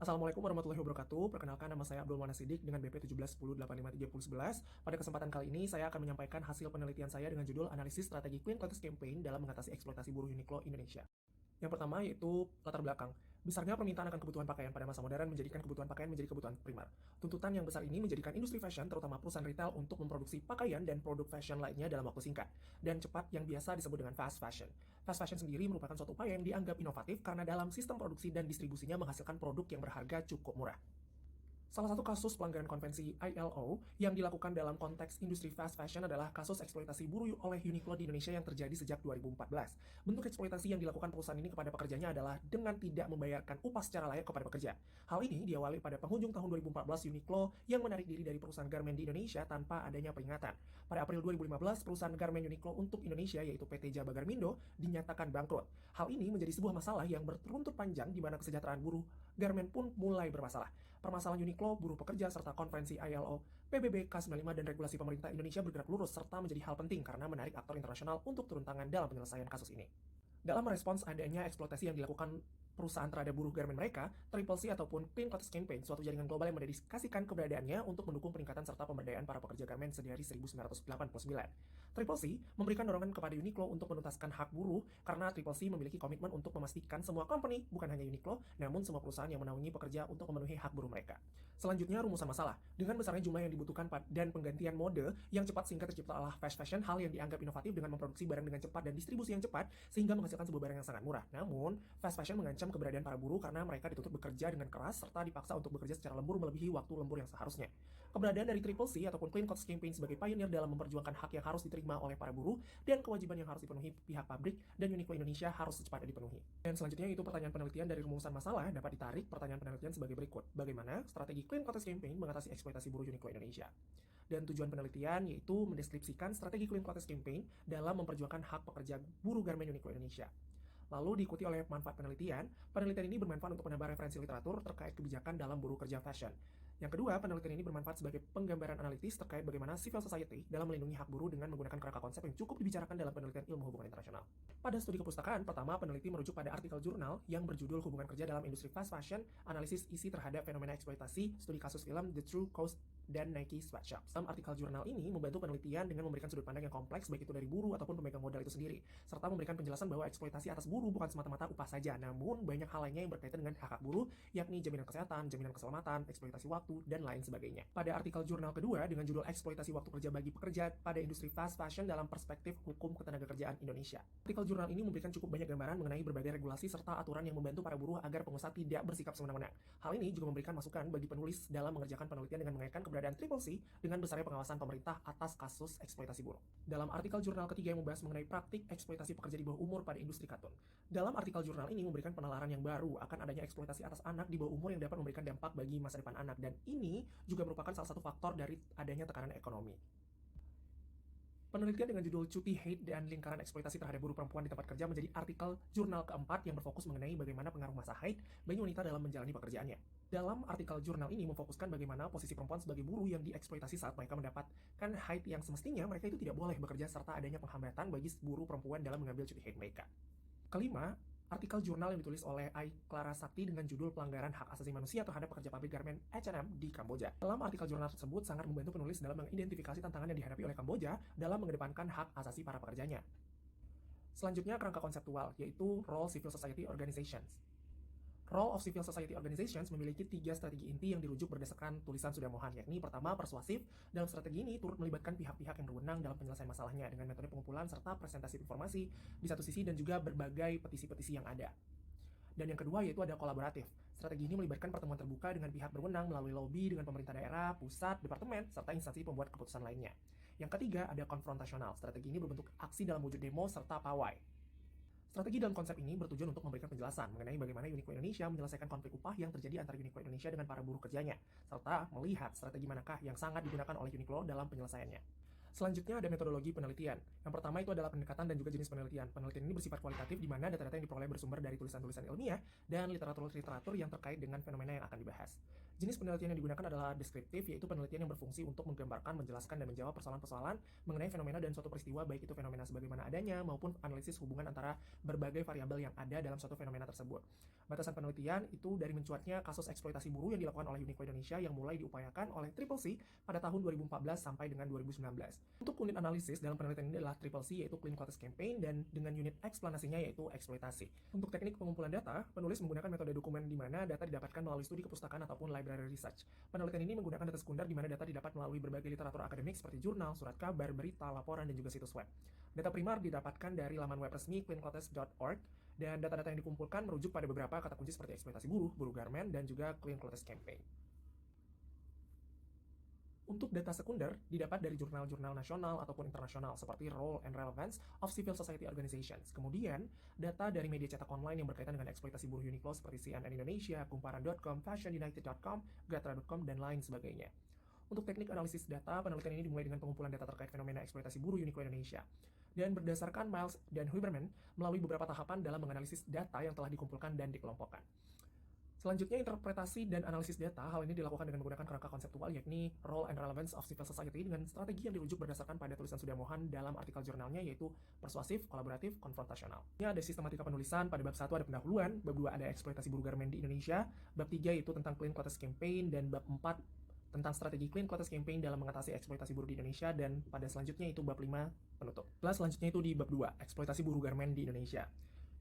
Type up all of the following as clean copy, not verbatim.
Assalamualaikum warahmatullahi wabarakatuh. Perkenalkan, nama saya Abdul Manas Sidik dengan BP 1710853011. Pada kesempatan kali ini saya akan menyampaikan hasil penelitian saya dengan judul Analisis Strategi Clean Clothes Campaign dalam mengatasi eksploitasi buruh Uniqlo Indonesia. Yang pertama yaitu latar belakang. Besarnya permintaan akan kebutuhan pakaian pada masa modern menjadikan kebutuhan pakaian menjadi kebutuhan primer. Tuntutan yang besar ini menjadikan industri fashion, terutama perusahaan retail, untuk memproduksi pakaian dan produk fashion lainnya dalam waktu singkat dan cepat yang biasa disebut dengan fast fashion. Fast fashion sendiri merupakan suatu upaya yang dianggap inovatif karena dalam sistem produksi dan distribusinya menghasilkan produk yang berharga cukup murah. Salah satu kasus pelanggaran konvensi ILO yang dilakukan dalam konteks industri fast fashion adalah kasus eksploitasi buruh oleh Uniqlo di Indonesia yang terjadi sejak 2014. Bentuk eksploitasi yang dilakukan perusahaan ini kepada pekerjanya adalah dengan tidak membayarkan upah secara layak kepada pekerja. Hal ini diawali pada penghujung tahun 2014 Uniqlo yang menarik diri dari perusahaan garmen di Indonesia tanpa adanya peringatan. Pada April 2015, perusahaan garmen Uniqlo untuk Indonesia yaitu PT Jaba Garmindo dinyatakan bangkrut. Hal ini menjadi sebuah masalah yang bertuntut panjang di mana kesejahteraan buruh garmen pun mulai bermasalah. Permasalahan Uniqlo, buruh pekerja, serta konvensi ILO, PBB K95 dan regulasi pemerintah Indonesia bergerak lurus serta menjadi hal penting karena menarik aktor internasional untuk turun tangan dalam penyelesaian kasus ini. Dalam merespons adanya eksploitasi yang dilakukan perusahaan terhadap buruh garmen mereka, Triple C ataupun Clean Clothes Campaign, suatu jaringan global yang mendedikasikan keberadaannya untuk mendukung peningkatan serta pemberdayaan para pekerja garmen sedari 1989. Triple C memberikan dorongan kepada Uniqlo untuk menuntaskan hak buruh karena Triple C memiliki komitmen untuk memastikan semua company, bukan hanya Uniqlo, namun semua perusahaan yang menaungi pekerja untuk memenuhi hak buruh mereka. Selanjutnya, rumusan masalah. Dengan besarnya jumlah yang dibutuhkan dan penggantian mode yang cepat sehingga terciptalah fast fashion, hal yang dianggap inovatif dengan memproduksi barang dengan cepat dan distribusi yang cepat sehingga menghasilkan sebuah barang yang sangat murah. Namun, fast fashion mengancam keberadaan para buruh karena mereka dituntut bekerja dengan keras serta dipaksa untuk bekerja secara lembur melebihi waktu lembur yang seharusnya. Keberadaan dari Triple C ataupun Clean Clothes Campaign sebagai pioneer dalam memperjuangkan hak yang harus diterima oleh para buruh dan kewajiban yang harus dipenuhi pihak pabrik dan Uniqlo Indonesia harus secepatnya dipenuhi. Dan selanjutnya itu pertanyaan penelitian dari rumusan masalah dapat ditarik pertanyaan penelitian sebagai berikut. Bagaimana strategi Clean Clothes Campaign mengatasi eksploitasi buruh Uniqlo Indonesia? Dan tujuan penelitian yaitu mendeskripsikan strategi Clean Clothes Campaign dalam memperjuangkan hak pekerja buruh garmen Uniqlo Indonesia. Lalu diikuti oleh manfaat penelitian. Penelitian ini bermanfaat untuk menambah referensi literatur terkait kebijakan dalam buruh kerja fashion. Yang kedua, penelitian ini bermanfaat sebagai penggambaran analitis terkait bagaimana civil society dalam melindungi hak buruh dengan menggunakan kerangka konsep yang cukup dibicarakan dalam penelitian ilmu hubungan internasional. Pada studi kepustakaan, pertama peneliti merujuk pada artikel jurnal yang berjudul Hubungan Kerja dalam Industri Fast Fashion, Analisis Isi Terhadap Fenomena Eksploitasi, Studi Kasus Film The True Cost dan Nike Sweatshops. Dalam artikel jurnal ini membantu penelitian dengan memberikan sudut pandang yang kompleks baik itu dari buruh ataupun pemegang modal itu sendiri, serta memberikan penjelasan bahwa eksploitasi atas buruh bukan semata-mata upah saja, namun banyak hal lainnya yang berkaitan dengan hak-hak buruh, yakni jaminan kesehatan, jaminan keselamatan, eksploitasi waktu, dan lain sebagainya. Pada artikel jurnal kedua dengan judul Eksploitasi Waktu Kerja bagi Pekerja pada Industri Fast Fashion dalam Perspektif Hukum Ketenagakerjaan Indonesia. Artikel jurnal ini memberikan cukup banyak gambaran mengenai berbagai regulasi serta aturan yang membantu para buruh agar pengusaha tidak bersikap semena-mena. Hal ini juga memberikan masukan bagi penulis dalam mengerjakan penelitian dengan mengaitkan keberadaan Triple C dengan besarnya pengawasan pemerintah atas kasus eksploitasi buruh. Dalam artikel jurnal ketiga yang membahas mengenai praktik eksploitasi pekerja di bawah umur pada industri katun. Dalam artikel jurnal ini memberikan penalaran yang baru akan adanya eksploitasi atas anak di bawah umur yang dapat memberikan dampak bagi masa depan anak, dan ini juga merupakan salah satu faktor dari adanya tekanan ekonomi. Penelitian dengan judul Cuti Hate dan Lingkaran Eksploitasi Terhadap Buruh Perempuan di Tempat Kerja menjadi artikel jurnal keempat yang berfokus mengenai bagaimana pengaruh masa haid bagi wanita dalam menjalani pekerjaannya. Dalam artikel jurnal ini memfokuskan bagaimana posisi perempuan sebagai buruh yang dieksploitasi saat mereka mendapatkan haid yang semestinya mereka itu tidak boleh bekerja serta adanya penghambatan bagi buruh perempuan dalam mengambil cuti haid mereka. Kelima, artikel jurnal yang ditulis oleh Ai Clara Sakti dengan judul Pelanggaran Hak Asasi Manusia Terhadap Pekerja Pabrik Garmen H&M di Kamboja. Dalam artikel jurnal tersebut sangat membantu penulis dalam mengidentifikasi tantangan yang dihadapi oleh Kamboja dalam mengedepankan hak asasi para pekerjanya. Selanjutnya, kerangka konseptual, yaitu Role Civil Society Organizations. Role of Civil Society Organizations memiliki 3 strategi inti yang dirujuk berdasarkan tulisan Sudamohan, yakni pertama, persuasif. Dalam strategi ini turut melibatkan pihak-pihak yang berwenang dalam penyelesaian masalahnya dengan metode pengumpulan serta presentasi informasi di satu sisi dan juga berbagai petisi-petisi yang ada. Dan yang kedua yaitu ada kolaboratif. Strategi ini melibatkan pertemuan terbuka dengan pihak berwenang melalui lobby dengan pemerintah daerah, pusat, departemen, serta instansi pembuat keputusan lainnya. Yang ketiga ada konfrontasional. Strategi ini berbentuk aksi dalam wujud demo serta pawai. Strategi dalam konsep ini bertujuan untuk memberikan penjelasan mengenai bagaimana Uniqlo Indonesia menyelesaikan konflik upah yang terjadi antara Uniqlo Indonesia dengan para buruh kerjanya, serta melihat strategi manakah yang sangat digunakan oleh Uniqlo dalam penyelesaiannya. Selanjutnya ada metodologi penelitian. Yang pertama itu adalah pendekatan dan juga jenis penelitian. Penelitian ini bersifat kualitatif di mana data-data yang diperoleh bersumber dari tulisan-tulisan ilmiah dan literatur-literatur yang terkait dengan fenomena yang akan dibahas. Jenis penelitian yang digunakan adalah deskriptif, yaitu penelitian yang berfungsi untuk menggambarkan, menjelaskan, dan menjawab persoalan-persoalan mengenai fenomena dan suatu peristiwa, baik itu fenomena sebagaimana adanya maupun analisis hubungan antara berbagai variabel yang ada dalam suatu fenomena tersebut. Batasan penelitian itu dari mencuatnya kasus eksploitasi buruh yang dilakukan oleh Uniqlo Indonesia yang mulai diupayakan oleh Triple C pada tahun 2014 sampai dengan 2019. Untuk unit analisis dalam penelitian ini adalah Triple C, yaitu Clean Quotas Campaign, dan dengan unit eksplanasinya yaitu eksploitasi. Untuk teknik pengumpulan data, penulis menggunakan metode dokumen di mana data didapatkan melalui studi kepustakaan ataupun library research. Penelitian ini menggunakan data sekunder di mana data didapat melalui berbagai literatur akademik seperti jurnal, surat kabar, berita, laporan, dan juga situs web. Data primar didapatkan dari laman web resmi cleanquotas.org, dan data-data yang dikumpulkan merujuk pada beberapa kata kunci seperti eksploitasi buruh, buruh garmen, dan juga Clean Quotas Campaign. Untuk data sekunder didapat dari jurnal-jurnal nasional ataupun internasional seperti Role and Relevance of Civil Society Organizations. Kemudian, data dari media cetak online yang berkaitan dengan eksploitasi buruh Uniqlo seperti CNN Indonesia, Kumparan.com, FashionUnited.com, Gatra.com, dan lain sebagainya. Untuk teknik analisis data, penelitian ini dimulai dengan pengumpulan data terkait fenomena eksploitasi buruh Uniqlo Indonesia. Dan berdasarkan Miles dan Huberman melalui beberapa tahapan dalam menganalisis data yang telah dikumpulkan dan dikelompokkan. Selanjutnya, interpretasi dan analisis data. Hal ini dilakukan dengan menggunakan kerangka konseptual, yakni Role and Relevance of Civil Society, dengan strategi yang dirujuk berdasarkan pada tulisan Sudamohan dalam artikel jurnalnya, yaitu persuasif, kolaboratif, konfrontasional. Ini ada sistematika penulisan. Pada bab 1 ada pendahuluan, bab 2 ada eksploitasi buruh garmen di Indonesia, bab 3 yaitu tentang Clean Quotas Campaign, dan bab 4 tentang strategi Clean Quotas Campaign dalam mengatasi eksploitasi buruh di Indonesia, dan pada selanjutnya itu bab 5 penutup. Kelas selanjutnya itu di bab 2, eksploitasi buruh garmen di Indonesia.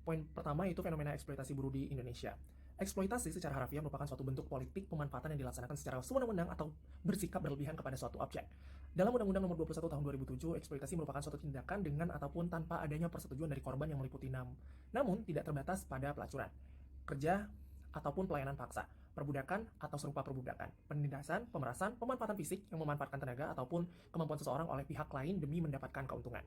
Poin pertama itu fenomena eksploitasi buruh di Indonesia. Eksploitasi secara harfiah merupakan suatu bentuk politik pemanfaatan yang dilaksanakan secara sewenang-wenang atau bersikap berlebihan kepada suatu objek. Dalam Undang-Undang Nomor 21 Tahun 2007, eksploitasi merupakan suatu tindakan dengan ataupun tanpa adanya persetujuan dari korban yang meliputi namun tidak terbatas pada pelacuran, kerja ataupun pelayanan paksa, perbudakan atau serupa perbudakan, penindasan, pemerasan, pemanfaatan fisik yang memanfaatkan tenaga ataupun kemampuan seseorang oleh pihak lain demi mendapatkan keuntungan.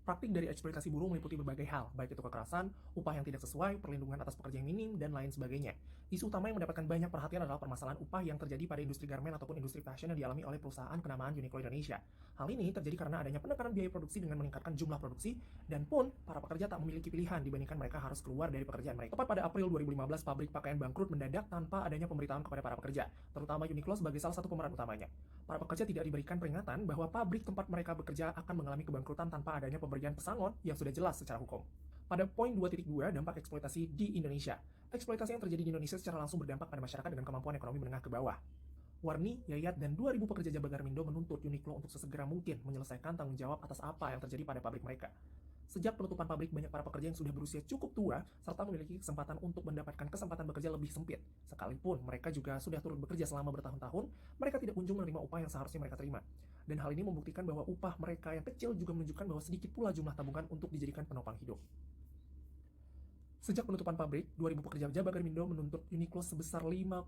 Praktik dari eksploitasi buruh meliputi berbagai hal, baik itu kekerasan, upah yang tidak sesuai, perlindungan atas pekerja yang minim, dan lain sebagainya. Isu utama yang mendapatkan banyak perhatian adalah permasalahan upah yang terjadi pada industri garmen ataupun industri fashion yang dialami oleh perusahaan kenamaan Uniqlo Indonesia. Hal ini terjadi karena adanya penekanan biaya produksi dengan meningkatkan jumlah produksi, dan pun para pekerja tak memiliki pilihan dibandingkan mereka harus keluar dari pekerjaan mereka. Tepat pada April 2015, pabrik pakaian bangkrut mendadak tanpa adanya pemberitahuan kepada para pekerja, terutama Uniqlo sebagai salah satu pemeran utamanya. Para pekerja tidak diberikan peringatan bahwa pabrik tempat mereka bekerja akan mengalami kebangkrutan tanpa adanya pemberian pesangon yang sudah jelas secara hukum. Pada poin 2.2, dampak eksploitasi di Indonesia. Eksploitasi yang terjadi di Indonesia secara langsung berdampak pada masyarakat dengan kemampuan ekonomi menengah ke bawah. Warni, Yayat, dan 2.000 pekerja Jaba Garmindo menuntut Uniqlo untuk sesegera mungkin menyelesaikan tanggung jawab atas apa yang terjadi pada pabrik mereka. Sejak penutupan pabrik, banyak para pekerja yang sudah berusia cukup tua serta memiliki kesempatan untuk mendapatkan kesempatan bekerja lebih sempit. Sekalipun mereka juga sudah turut bekerja selama bertahun-tahun, mereka tidak kunjung menerima upah yang seharusnya mereka terima. Dan hal ini membuktikan bahwa upah mereka yang kecil juga menunjukkan bahwa sedikit pula jumlah tabungan untuk dijadikan penopang hidup. Sejak penutupan pabrik, 2.000 pekerja Jaba Garmindo menuntut Uniqlo sebesar 5,5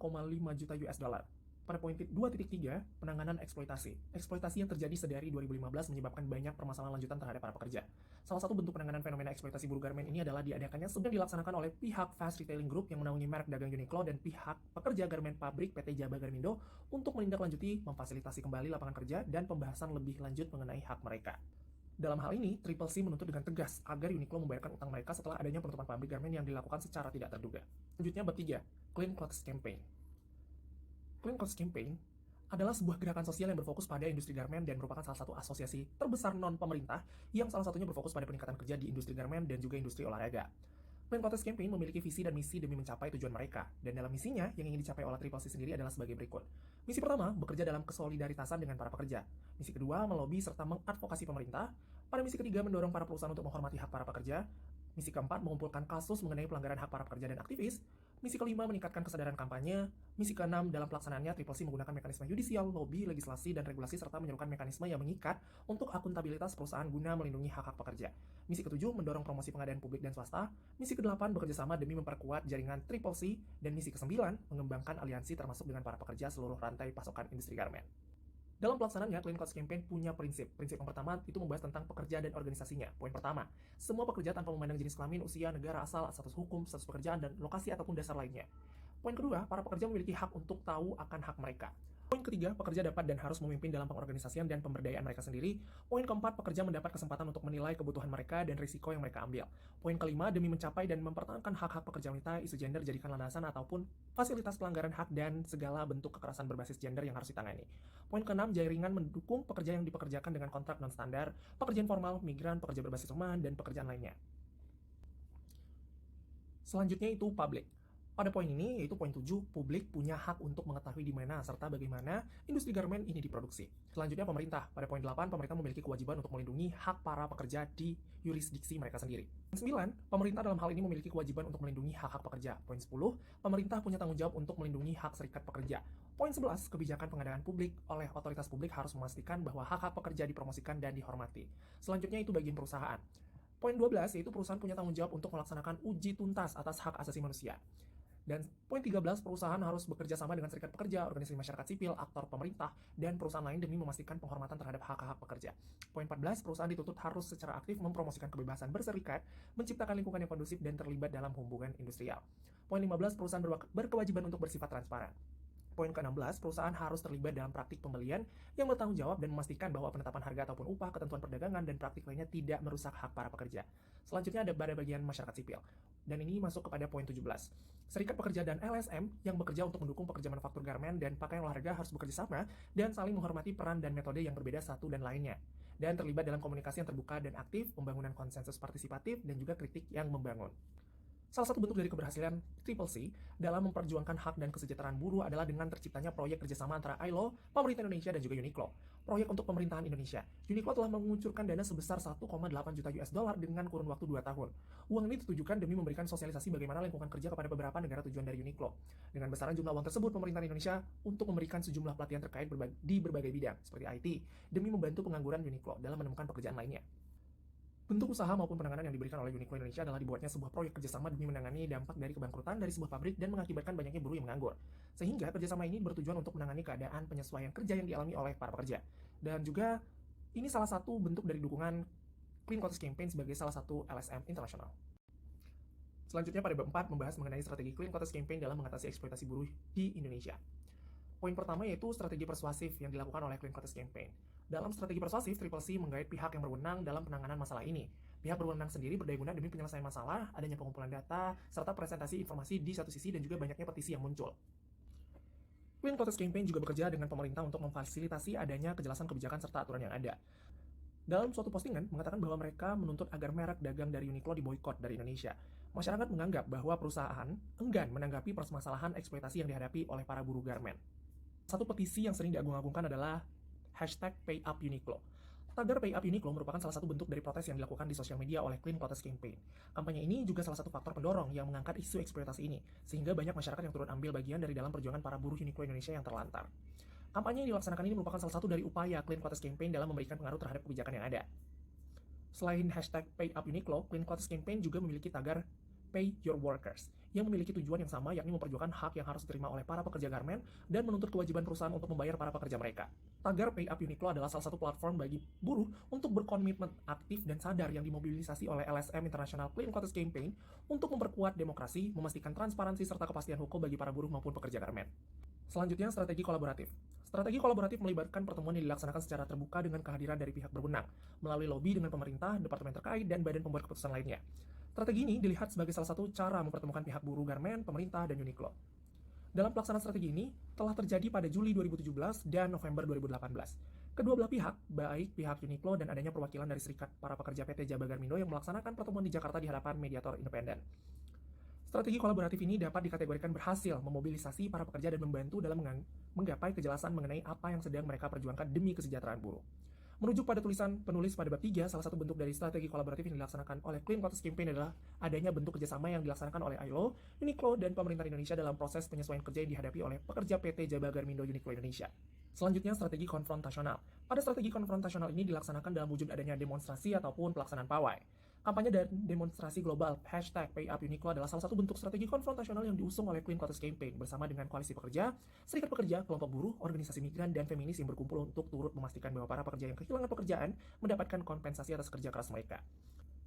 juta US dollar. Pada poin 2.3, penanganan eksploitasi. Eksploitasi yang terjadi sedari 2015 menyebabkan banyak permasalahan lanjutan terhadap para pekerja. Salah satu bentuk penanganan fenomena eksploitasi buruh garmen ini adalah diadakannya sedang dilaksanakan oleh pihak Fast Retailing Group yang menaungi merek dagang Uniqlo dan pihak pekerja garmen pabrik PT Jaba Garmindo untuk menindaklanjuti, memfasilitasi kembali lapangan kerja, dan pembahasan lebih lanjut mengenai hak mereka. Dalam hal ini, Triple C menuntut dengan tegas agar Uniqlo membayarkan utang mereka setelah adanya penutupan pabrik garmen yang dilakukan secara tidak terduga. Selanjutnya, bab 3, Clean Quotas Campaign. Clean Quotas Campaign adalah sebuah gerakan sosial yang berfokus pada industri garmen dan merupakan salah satu asosiasi terbesar non-pemerintah yang salah satunya berfokus pada peningkatan kerja di industri garmen dan juga industri olahraga. Clean Quotas Campaign memiliki visi dan misi demi mencapai tujuan mereka, dan dalam misinya yang ingin dicapai oleh Triple C sendiri adalah sebagai berikut. Misi pertama, bekerja dalam kesolidaritasan dengan para pekerja. Misi kedua, melobi serta mengadvokasi pemerintah. Pada misi ketiga, mendorong para perusahaan untuk menghormati hak para pekerja. Misi keempat, mengumpulkan kasus mengenai pelanggaran hak para pekerja dan aktivis. Misi kelima, meningkatkan kesadaran kampanye. Misi keenam, dalam pelaksanaannya, Triple C menggunakan mekanisme yudisial, lobby, legislasi, dan regulasi, serta menyerukan mekanisme yang mengikat untuk akuntabilitas perusahaan guna melindungi hak-hak pekerja. Misi ketujuh, mendorong promosi pengadaan publik dan swasta. Misi kedelapan, bekerja sama demi memperkuat jaringan Triple C. Dan misi kesembilan, mengembangkan aliansi termasuk dengan para pekerja seluruh rantai pasokan industri garmen. Dalam pelaksanaannya, Clean Quotas Campaign punya prinsip. Prinsip yang pertama itu membahas tentang pekerja dan organisasinya. Poin pertama, semua pekerja tanpa memandang jenis kelamin, usia, negara asal, status hukum, status pekerjaan, dan lokasi ataupun dasar lainnya. Poin kedua, para pekerja memiliki hak untuk tahu akan hak mereka. Poin ketiga, pekerja dapat dan harus memimpin dalam pengorganisasian dan pemberdayaan mereka sendiri. Poin keempat, pekerja mendapat kesempatan untuk menilai kebutuhan mereka dan risiko yang mereka ambil. Poin kelima, demi mencapai dan mempertahankan hak-hak pekerja wanita, isu gender jadikan landasan ataupun fasilitas pelanggaran hak dan segala bentuk kekerasan berbasis gender yang harus ditangani. Poin keenam, jaringan mendukung pekerja yang dipekerjakan dengan kontrak non-standar, pekerja informal, migran, pekerja berbasis rumahan, dan pekerjaan lainnya. Selanjutnya itu publik. Pada poin ini, yaitu poin 7, publik punya hak untuk mengetahui di mana serta bagaimana industri garmen ini diproduksi. Selanjutnya pemerintah. Pada poin 8, pemerintah memiliki kewajiban untuk melindungi hak para pekerja di yurisdiksi mereka sendiri. Poin 9, pemerintah dalam hal ini memiliki kewajiban untuk melindungi hak-hak pekerja. Poin 10, pemerintah punya tanggung jawab untuk melindungi hak serikat pekerja. Poin 11, kebijakan pengadaan publik oleh otoritas publik harus memastikan bahwa hak-hak pekerja dipromosikan dan dihormati. Selanjutnya itu bagian perusahaan. Poin 12, yaitu perusahaan punya tanggung jawab untuk melaksanakan uji tuntas atas hak asasi manusia. Dan poin 13, perusahaan harus bekerja sama dengan serikat pekerja, organisasi masyarakat sipil, aktor pemerintah, dan perusahaan lain demi memastikan penghormatan terhadap hak-hak pekerja. Poin 14, perusahaan dituntut harus secara aktif mempromosikan kebebasan berserikat, menciptakan lingkungan yang kondusif dan terlibat dalam hubungan industrial. Poin 15, perusahaan berkewajiban untuk bersifat transparan. Poin ke-16, perusahaan harus terlibat dalam praktik pembelian yang bertanggung jawab dan memastikan bahwa penetapan harga ataupun upah, ketentuan perdagangan, dan praktik lainnya tidak merusak hak para pekerja. Selanjutnya ada pada bagian masyarakat sipil. Dan ini masuk kepada poin 17. Serikat pekerja dan LSM yang bekerja untuk mendukung pekerja manufaktur garmen dan pakaian olahraga harus bekerja sama dan saling menghormati peran dan metode yang berbeda satu dan lainnya. Dan terlibat dalam komunikasi yang terbuka dan aktif, pembangunan konsensus partisipatif, dan juga kritik yang membangun. Salah satu bentuk dari keberhasilan Triple C dalam memperjuangkan hak dan kesejahteraan buruh adalah dengan terciptanya proyek kerjasama antara ILO, pemerintah Indonesia, dan juga Uniqlo. Proyek untuk pemerintahan Indonesia. Uniqlo telah menguncurkan dana sebesar 1,8 juta US dollar dengan kurun waktu 2 tahun. Uang ini ditujukan demi memberikan sosialisasi bagaimana lingkungan kerja kepada beberapa negara tujuan dari Uniqlo. Dengan besaran jumlah uang tersebut, pemerintahan Indonesia untuk memberikan sejumlah pelatihan terkait di berbagai bidang, seperti IT, demi membantu pengangguran Uniqlo dalam menemukan pekerjaan lainnya. Bentuk usaha maupun penanganan yang diberikan oleh Uniqlo Indonesia adalah dibuatnya sebuah proyek kerjasama demi menangani dampak dari kebangkrutan dari sebuah pabrik dan mengakibatkan banyaknya buruh yang menganggur. Sehingga kerjasama ini bertujuan untuk menangani keadaan penyesuaian kerja yang dialami oleh para pekerja. Dan juga ini salah satu bentuk dari dukungan Clean Quotas Campaign sebagai salah satu LSM internasional. Selanjutnya pada bab 4 membahas mengenai strategi Clean Quotas Campaign dalam mengatasi eksploitasi buruh di Indonesia. Poin pertama yaitu strategi persuasif yang dilakukan oleh Clean Quotas Campaign. Dalam strategi persuasif, Triple C menggait pihak yang berwenang dalam penanganan masalah ini. Pihak berwenang sendiri berdaya guna demi penyelesaian masalah, adanya pengumpulan data, serta presentasi informasi di satu sisi dan juga banyaknya petisi yang muncul. Clean Quotas Campaign juga bekerja dengan pemerintah untuk memfasilitasi adanya kejelasan kebijakan serta aturan yang ada. Dalam suatu postingan mengatakan bahwa mereka menuntut agar merek dagang dari Uniqlo diboikot dari Indonesia. Masyarakat menganggap bahwa perusahaan enggan menanggapi permasalahan eksploitasi yang dihadapi oleh para buruh garmen. Satu petisi yang sering diagung-agungkan adalah #PayUpUniqlo. Tagar PayUpUniqlo merupakan salah satu bentuk dari protes yang dilakukan di sosial media oleh Clean Quotas Campaign. Kampanye ini juga salah satu faktor pendorong yang mengangkat isu eksploitasi ini, sehingga banyak masyarakat yang turut ambil bagian dari dalam perjuangan para buruh Uniqlo Indonesia yang terlantar. Kampanye yang dilaksanakan ini merupakan salah satu dari upaya Clean Quotas Campaign dalam memberikan pengaruh terhadap kebijakan yang ada. Selain #PayUpUniqlo, Clean Quotas Campaign juga memiliki tagar Pay Your Workers, yang memiliki tujuan yang sama, yakni memperjuangkan hak yang harus diterima oleh para pekerja garmen dan menuntut kewajiban perusahaan untuk membayar para pekerja mereka. Tagar Pay Up Uniqlo adalah salah satu platform bagi buruh untuk berkomitmen aktif dan sadar yang dimobilisasi oleh LSM International Clean Quotas Campaign untuk memperkuat demokrasi, memastikan transparansi serta kepastian hukum bagi para buruh maupun pekerja garmen. Selanjutnya, strategi kolaboratif. Strategi kolaboratif melibatkan pertemuan yang dilaksanakan secara terbuka dengan kehadiran dari pihak berwenang, melalui lobby dengan pemerintah, departemen terkait, dan badan pembuat keputusan lainnya. Strategi ini dilihat sebagai salah satu cara mempertemukan pihak buruh garmen, pemerintah, dan Uniqlo. Dalam pelaksanaan strategi ini, telah terjadi pada Juli 2017 dan November 2018. Kedua belah pihak, baik pihak Uniqlo dan adanya perwakilan dari Serikat Para Pekerja PT Jaba Garmindo yang melaksanakan pertemuan di Jakarta di hadapan mediator independen. Strategi kolaboratif ini dapat dikategorikan berhasil memobilisasi para pekerja dan membantu dalam menggapai kejelasan mengenai apa yang sedang mereka perjuangkan demi kesejahteraan buruh. Merujuk pada tulisan penulis pada bab 3, salah satu bentuk dari strategi kolaboratif yang dilaksanakan oleh Clean Quotas Campaign adalah adanya bentuk kerjasama yang dilaksanakan oleh ILO, Uniqlo, dan pemerintah Indonesia dalam proses penyesuaian kerja yang dihadapi oleh pekerja PT Jaba Garmindo Uniqlo Indonesia. Selanjutnya, strategi konfrontasional. Pada strategi konfrontasional ini dilaksanakan dalam wujud adanya demonstrasi ataupun pelaksanaan pawai. Kampanye dan demonstrasi global #PayUpUniqlo adalah salah satu bentuk strategi konfrontasional yang diusung oleh Clean Quotas Campaign bersama dengan koalisi pekerja, serikat pekerja, kelompok buruh, organisasi migran, dan feminis yang berkumpul untuk turut memastikan bahwa para pekerja yang kehilangan pekerjaan mendapatkan kompensasi atas kerja keras mereka.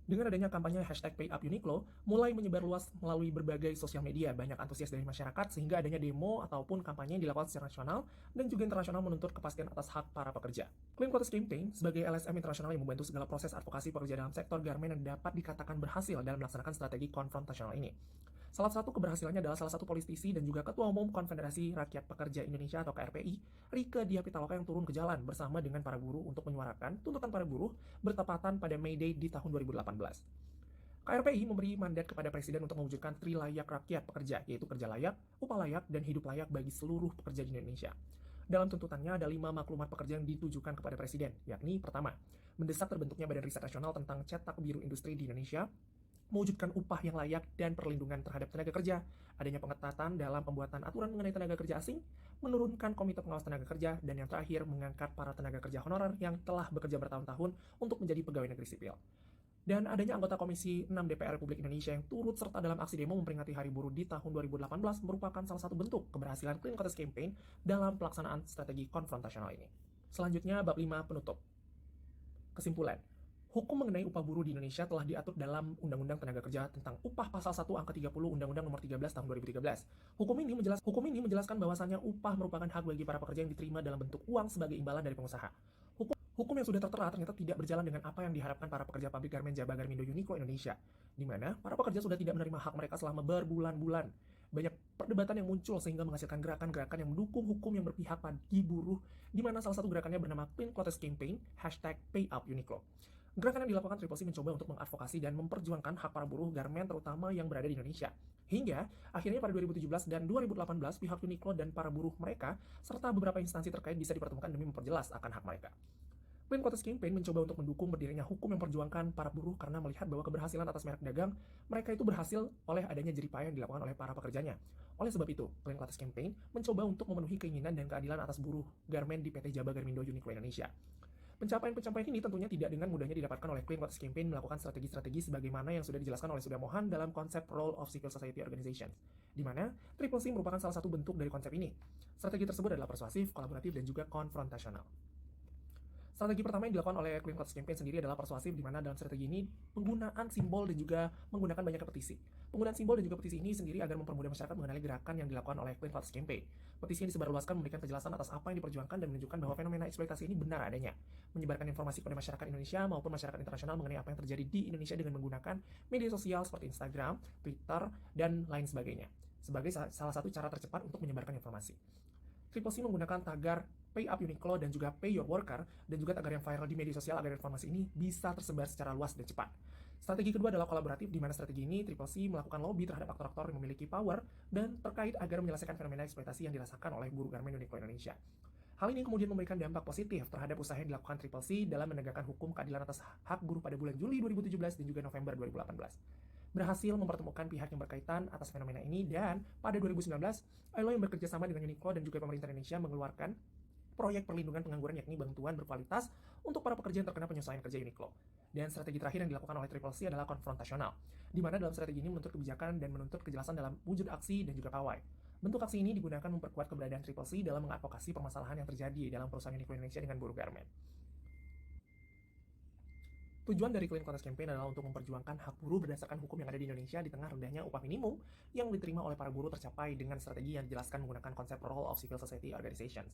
Dengan adanya kampanye hashtag #PayUpUniqlo, mulai menyebar luas melalui berbagai sosial media. Banyak antusias dari masyarakat sehingga adanya demo ataupun kampanye yang dilakukan secara nasional dan juga internasional menuntut kepastian atas hak para pekerja. Clean Quotas Campaign sebagai LSM internasional yang membantu segala proses advokasi pekerja dalam sektor garmen yang dapat dikatakan berhasil dalam melaksanakan strategi konfrontasional ini. Salah satu keberhasilannya adalah salah satu politisi dan juga Ketua Umum Konfederasi Rakyat Pekerja Indonesia atau KRPI, Rieke Diah Pitaloka yang turun ke jalan bersama dengan para buruh untuk menyuarakan tuntutan para buruh bertepatan pada May Day di tahun 2018. KRPI memberi mandat kepada Presiden untuk mewujudkan trilayak rakyat pekerja, yaitu kerja layak, upah layak, dan hidup layak bagi seluruh pekerja di Indonesia. Dalam tuntutannya ada 5 maklumat pekerja yang ditujukan kepada Presiden, yakni pertama, mendesak terbentuknya Badan Riset Nasional tentang Cetak Biru Industri di Indonesia, mewujudkan upah yang layak dan perlindungan terhadap tenaga kerja, adanya pengetatan dalam pembuatan aturan mengenai tenaga kerja asing, menurunkan komite pengawas tenaga kerja, dan yang terakhir mengangkat para tenaga kerja honorer yang telah bekerja bertahun-tahun untuk menjadi pegawai negeri sipil. Dan adanya anggota Komisi 6 DPR Republik Indonesia yang turut serta dalam aksi demo memperingati Hari Buruh di tahun 2018 merupakan salah satu bentuk keberhasilan Clean Quotas Campaign dalam pelaksanaan strategi konfrontasional ini. Selanjutnya, bab 5 penutup. Kesimpulan. Hukum mengenai upah buruh di Indonesia telah diatur dalam Undang-Undang Tenaga Kerja tentang Upah Pasal 1 Angka 30 Undang-Undang Nomor 13 Tahun 2013. Hukum ini menjelaskan bahwasannya upah merupakan hak bagi para pekerja yang diterima dalam bentuk uang sebagai imbalan dari pengusaha. Hukum yang sudah tertera ternyata tidak berjalan dengan apa yang diharapkan para pekerja pabrik garmen Jaba Garmindo Uniqlo Indonesia, di mana para pekerja sudah tidak menerima hak mereka selama berbulan-bulan. Banyak perdebatan yang muncul sehingga menghasilkan gerakan-gerakan yang mendukung hukum yang berpihak bagi buruh, di mana salah satu gerakannya bernama Clean Quotas Campaign #PayUpUniqlo. Gerakan yang dilakukan Triple C mencoba untuk mengadvokasi dan memperjuangkan hak para buruh garmen terutama yang berada di Indonesia. Hingga akhirnya pada 2017 dan 2018 pihak Uniqlo dan para buruh mereka serta beberapa instansi terkait bisa dipertemukan demi memperjelas akan hak mereka. Clean Quotas Campaign mencoba untuk mendukung berdirinya hukum yang memperjuangkan para buruh karena melihat bahwa keberhasilan atas merek dagang mereka itu berhasil oleh adanya jeripaya yang dilakukan oleh para pekerjanya. Oleh sebab itu, Clean Quotas Campaign mencoba untuk memenuhi keinginan dan keadilan atas buruh garmen di PT Jaba Garmindo Uniqlo Indonesia. Pencapaian-pencapaian ini tentunya tidak dengan mudahnya didapatkan oleh Clean Quotas Campaign melakukan strategi-strategi sebagaimana yang sudah dijelaskan oleh Surya Mohan dalam konsep Role of Civil Society Organizations, di mana Triple C merupakan salah satu bentuk dari konsep ini. Strategi tersebut adalah persuasif, kolaboratif, dan juga konfrontasional. Strategi pertama yang dilakukan oleh Clean Quotas Campaign sendiri adalah persuasif, di mana dalam strategi ini penggunaan simbol dan juga menggunakan banyak petisi. Penggunaan simbol dan juga petisi ini sendiri agar mempermudah masyarakat mengenali gerakan yang dilakukan oleh Clean Quotas Campaign. Petisi yang disebarluaskan memberikan kejelasan atas apa yang diperjuangkan dan menunjukkan bahwa fenomena eksploitasi ini benar adanya. Menyebarkan informasi kepada masyarakat Indonesia maupun masyarakat internasional mengenai apa yang terjadi di Indonesia dengan menggunakan media sosial seperti Instagram, Twitter, dan lain sebagainya. Sebagai salah satu cara tercepat untuk menyebarkan informasi. Triple C menggunakan tagar #PayUpUniqlo dan juga Pay Your Worker dan juga tagar yang viral di media sosial agar informasi ini bisa tersebar secara luas dan cepat. Strategi kedua adalah kolaboratif, di mana strategi ini Triple C melakukan lobby terhadap aktor-aktor yang memiliki power dan terkait agar menyelesaikan fenomena eksploitasi yang dirasakan oleh buruh garmen Uniqlo Indonesia. Hal ini kemudian memberikan dampak positif terhadap usaha yang dilakukan Triple C dalam menegakkan hukum keadilan atas hak buruh pada bulan Juli 2017 dan juga November 2018. Berhasil mempertemukan pihak yang berkaitan atas fenomena ini dan pada 2019, ILO yang bekerja sama dengan Uniqlo dan juga pemerintah Indonesia mengeluarkan proyek perlindungan pengangguran yakni bantuan berkualitas untuk para pekerja yang terkena penyesuaian kerja Uniqlo. Dan strategi terakhir yang dilakukan oleh Triple C adalah konfrontasional, di mana dalam strategi ini menuntut kebijakan dan menuntut kejelasan dalam wujud aksi dan juga pawai. Bentuk aksi ini digunakan memperkuat keberadaan Triple C dalam mengadvokasi permasalahan yang terjadi dalam perusahaan Uniqlo Indonesia dengan buruh garmen. Tujuan dari Clean Quotas Campaign adalah untuk memperjuangkan hak buruh berdasarkan hukum yang ada di Indonesia di tengah rendahnya upah minimum yang diterima oleh para buruh tercapai dengan strategi yang dijelaskan menggunakan konsep Role of Civil Society Organizations.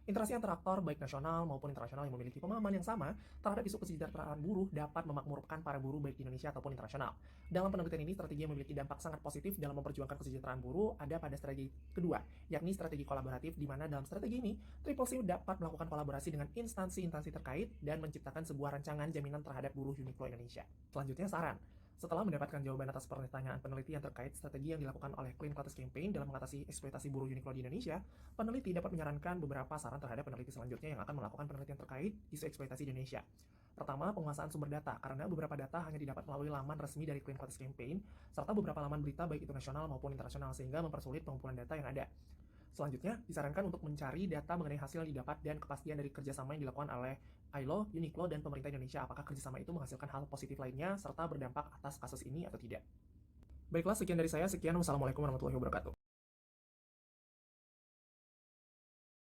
Interaksi antara aktor baik nasional maupun internasional yang memiliki pemahaman yang sama terhadap isu kesejahteraan buruh dapat memakmurkan para buruh baik di Indonesia ataupun internasional. Dalam penelitian ini, strategi yang memiliki dampak sangat positif dalam memperjuangkan kesejahteraan buruh ada pada strategi kedua, yakni strategi kolaboratif, di mana dalam strategi ini, Triple C dapat melakukan kolaborasi dengan instansi-instansi terkait dan menciptakan sebuah rancangan jaminan terhadap buruh Uniqlo Indonesia. Selanjutnya, saran. Setelah mendapatkan jawaban atas pertanyaan peneliti yang terkait strategi yang dilakukan oleh Clean Quotas Campaign dalam mengatasi eksploitasi buruh Uniqlo di Indonesia, peneliti dapat menyarankan beberapa saran terhadap peneliti selanjutnya yang akan melakukan penelitian terkait isu eksploitasi di Indonesia. Pertama, penguasaan sumber data, karena beberapa data hanya didapat melalui laman resmi dari Clean Quotas Campaign, serta beberapa laman berita baik itu nasional maupun internasional, sehingga mempersulit pengumpulan data yang ada. Selanjutnya, disarankan untuk mencari data mengenai hasil yang didapat dan kepastian dari kerjasama yang dilakukan oleh ILO, Uniqlo, dan pemerintah Indonesia. Apakah kerjasama itu menghasilkan hal positif lainnya, serta berdampak atas kasus ini atau tidak. Baiklah, sekian dari saya. Sekian, wassalamualaikum warahmatullahi wabarakatuh.